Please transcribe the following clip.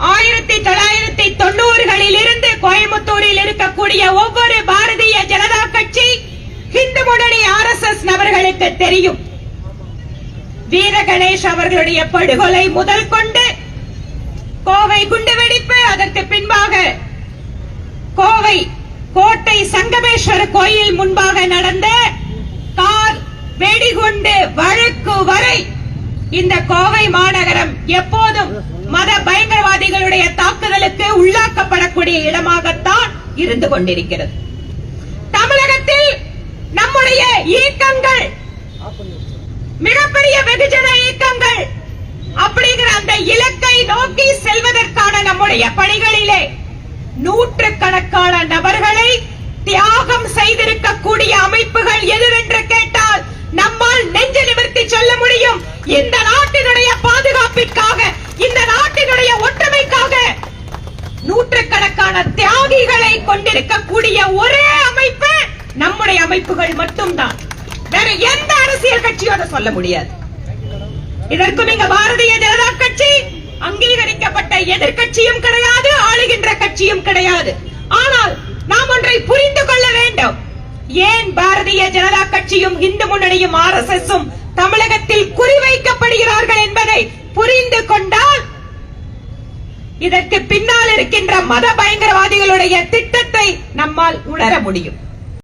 1990களில் இருந்து கோயம்புத்தூரில் இருக்கக்கூடிய ஒவ்வொரு பாரதிய ஜனதா கட்சி இந்து முன்னணி RSS நபர்களுக்கு தெரியும். வீர கணேஷ் அவர்களுடைய படுகொலை முதல் கொண்டு கோவை குண்டுவெடிப்பு, அதற்கு பின்பாக கோவை கோட்டை சங்கமேஸ்வர கோயில் முன்பாக நடந்த கார் வெடிகுண்டு வழக்கு வரை இந்த கோவை மாநகரம் எப்போதும் மத பயங்கரவாதிகளுடைய தாக்குதலுக்கு உள்ளாக்கப்படக்கூடிய இடமாகத்தான் இருந்து கொண்டிருக்கிறது. தமிழகத்தில் நம்முடைய இயக்கங்கள் மிகப்பெரிய வெகுஜன இயக்கங்கள் அப்படிங்கிற அந்த இலக்கை நோக்கி செல்வதற்கான நம்முடைய பணிகளிலே நூற்றுக்கணக்கான நபர்களை தியாகம் செய்திருக்கக்கூடிய அமைப்புகள் எதுவென்று கேட்டால் நம்மால் நெஞ்சு நிமிர்த்தி சொல்ல முடியும். இந்த நாட்டினுடைய பாதுகாப்பிற்காக, இந்த நாட்டினுடைய ஒற்றுமைக்காக நூற்றுக்கணக்கான தியாகிகளை கொண்டிருக்கக்கூடிய ஒரே அமைப்பு நம்முடைய அமைப்புகள் மட்டும்தான். வேற எந்த அரசியல் கட்சியோட சொல்ல முடியாது. இதற்கு நீங்க பாரதிய ஜனதா கட்சி அங்கீகரிக்கப்பட்ட எதிர்கட்சியும் கிடையாது, ஆளுகின்ற கட்சியும் கிடையாது. ஆனால் நாம் ஒன்றை புரிந்து கொள்ள வேண்டும். ஏன் பாரதிய ஜனதா கட்சியும் இந்து முன்னணியும் RSSம் தமிழகத்தில் குறிவைக்கப்படுகிறார்கள் என்பதை புரிந்து கொண்டால் இதற்கு பின்னால் இருக்கின்ற மத பயங்கரவாதிகளுடைய திட்டத்தை நம்மால் உணர முடியும்.